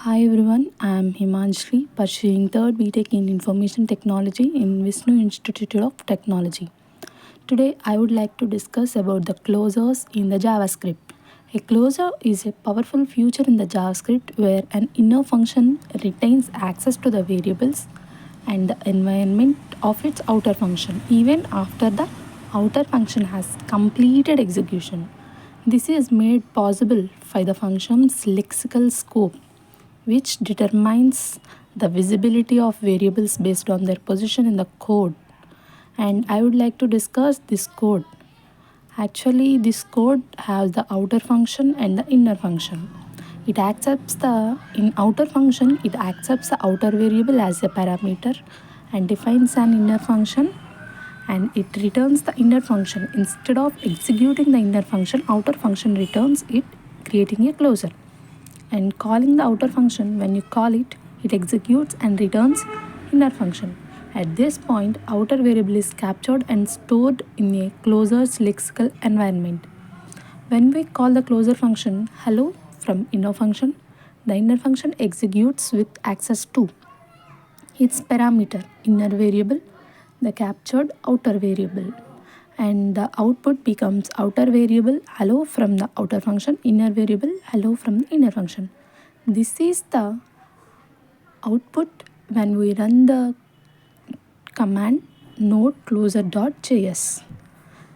Hi everyone, I am Himanshri, pursuing third BTech in Information Technology in Vishnu Institute of Technology. Today I would like to discuss about the closures in the JavaScript. A closure is a powerful feature in the JavaScript where an inner function retains access to the variables and the environment of its outer function even after the outer function has completed execution. This is made possible by the function's lexical scope, which determines the visibility of variables based on their position in the code. And I would like to discuss this code. Actually, this code has the outer function and the inner function. It accepts the in outer function, it accepts the outer variable as a parameter and defines an inner function, and it returns the inner function. Instead of executing the inner function, outer function returns it, creating a closure. And calling the outer function, when you call it, it executes and returns inner function. At this point, outer variable is captured and stored in a closer's lexical environment. When we call the closer function hello from inner function, the inner function executes with access to its parameter inner variable, the captured outer variable, and the output becomes outer variable hello from the outer function, inner variable hello from the inner function. This is the output when we run the command node closer.js.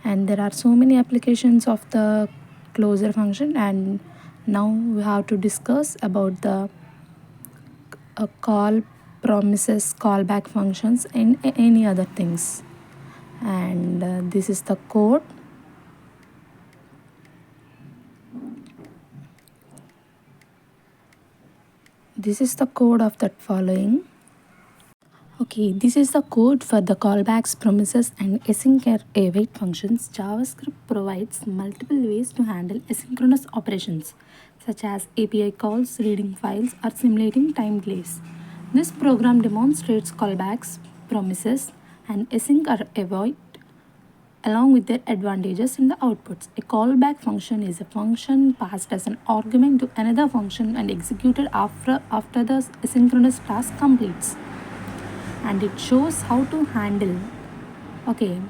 And there are so many applications of the closer function, and now we have to discuss about the call promises, callback functions, and any other things. And this is the code. This is the code of that following. Okay, this is the code for the callbacks, promises, and async or await functions. JavaScript provides multiple ways to handle asynchronous operations, such as API calls, reading files, or simulating time delays. This program demonstrates callbacks, promises, and async or await along with their advantages in the outputs. A callback function is a function passed as an argument to another function and executed after the asynchronous task completes. And it shows how to handle. Okay,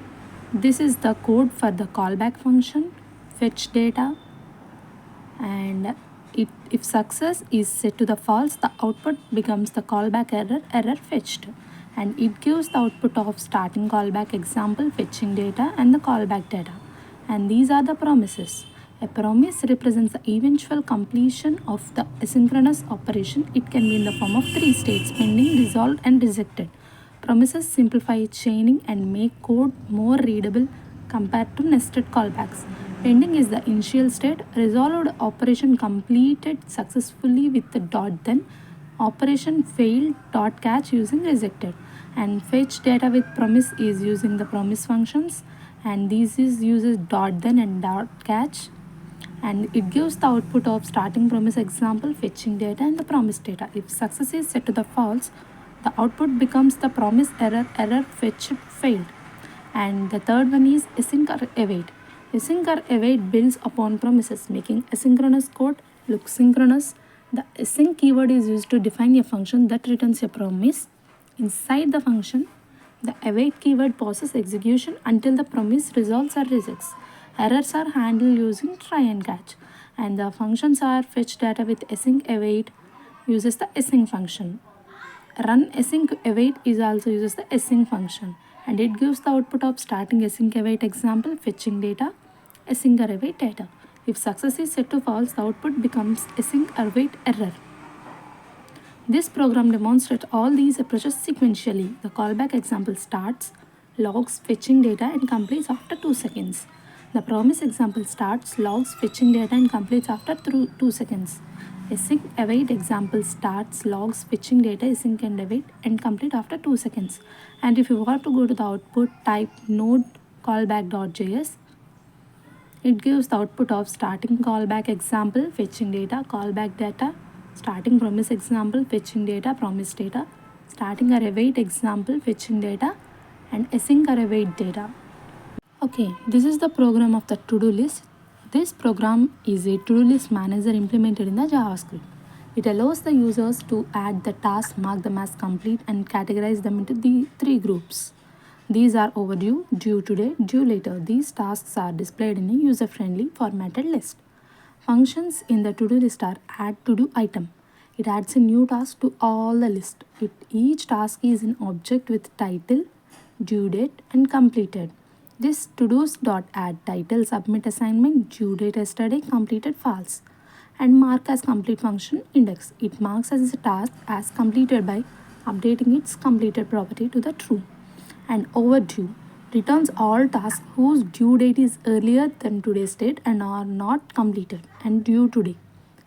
this is the code for the callback function, fetch data, and if success is set to the false, the output becomes the callback error fetched, and it gives the output of starting callback example, fetching data, and the callback data. And these are the promises. A promise represents the eventual completion of the asynchronous operation. It can be in the form of three states: pending, resolved, and rejected. Promises simplify chaining and make code more readable compared to nested callbacks. Pending is the initial state. Resolved operation completed successfully with the dot then. Operation failed dot catch using rejected. And fetch data with promise is using the promise functions, and this is uses dot then and dot catch, and it gives the output of starting promise example, fetching data, and the promise data. If success is set to the false, the output becomes the promise error fetched failed. And the third one is async or await. Async or await builds upon promises, making asynchronous code look synchronous. The async keyword is used to define a function that returns a promise. Inside the function, the await keyword pauses execution until the promise resolves or rejects. Errors are handled using try and catch. And the functions are fetch data with async await uses the async function. Run async await is also uses the async function, and it gives the output of starting async await example, fetching data, async or await data. If success is set to false, the output becomes async or await error. This program demonstrates all these approaches sequentially. The callback example starts, logs fetching data, and completes after 2 seconds. The promise example starts, logs fetching data, and completes after 2 seconds. Async await example starts, logs fetching data, async and await, and complete after 2 seconds. And if you want to go to the output, type node callback.js. It gives the output of starting callback example, fetching data, callback data, starting promise example, fetching data, promise data, starting or await example, fetching data, and async or await data. Okay, this is the program of the to-do list. This program is a to-do list manager implemented in the JavaScript. It allows the users to add the tasks, mark them as complete, and categorize them into the three groups. These are overdue, due today, due later. These tasks are displayed in a user-friendly formatted list. Functions in the to-do list are add to-do item. It adds a new task to all the list. Each task is an object with title, due date, and completed. This to-dos dot add title, submit assignment, due date yesterday, completed false, and mark as complete function index. It marks as a task as completed by updating its completed property to the true. And overdue returns all tasks whose due date is earlier than today's date and are not completed. And due today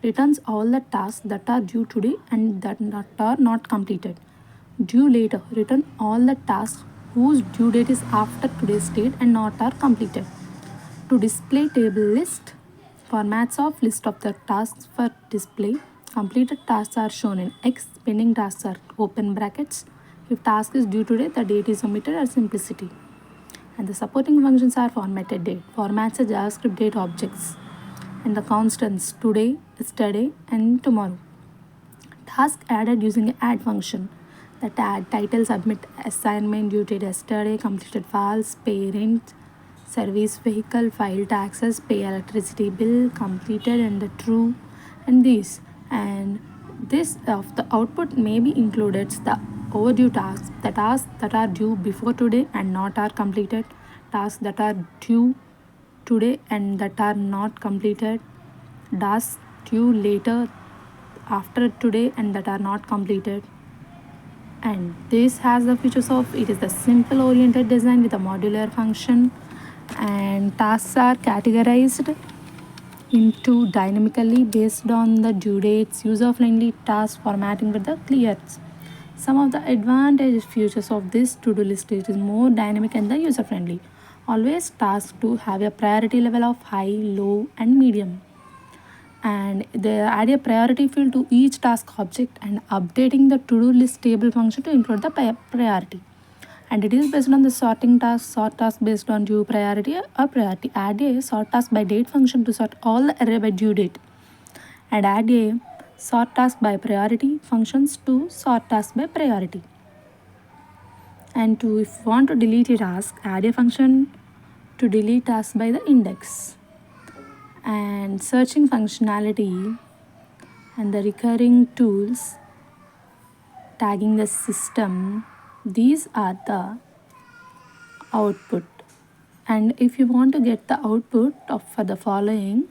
returns all the tasks that are due today and that are not completed. Due later return all the tasks whose due date is after today's date and not are completed. To display table list, formats of list of the tasks for display. Completed tasks are shown in X, pending tasks are open brackets. If task is due today, the date is omitted or simplicity. And the supporting functions are formatted date, formats the JavaScript date objects, and the constants today, yesterday, and tomorrow. Task added using an add function. That add title, submit assignment, due date yesterday, completed false, pay rent, service vehicle, file taxes, pay electricity bill, completed, and the true, and these. And this of the output may be included the overdue tasks, the tasks that are due before today and not are completed, tasks that are due today and that are not completed, tasks due later after today and that are not completed. And this has the features of it is the simple oriented design with a modular function, and tasks are categorized into dynamically based on the due dates, user-friendly task formatting with the clears. Some of the advantage features of this to-do list is more dynamic and the user-friendly. Always task to have a priority level of high, low, and medium. And they add a priority field to each task object and updating the to-do list table function to include the priority. And it is based on the sorting task, sort task based on due priority or priority. Add a sort task by date function to sort all the array by due date. And add a sort task by priority functions to sort task by priority. And to if you want to delete a task, add a function to delete task by the index. And searching functionality and the recurring tools, tagging the system, these are the output. And if you want to get the output of for the following,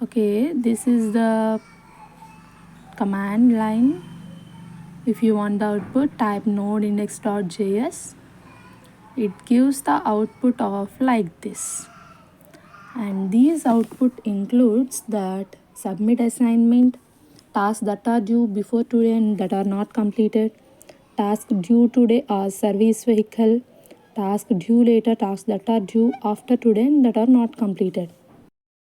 okay, this is the command line. If you want the output, type node index.js. It gives the output of like this. And these output includes that submit assignment, tasks that are due before today and that are not completed, task due today are service vehicle, task due later, tasks that are due after today and that are not completed.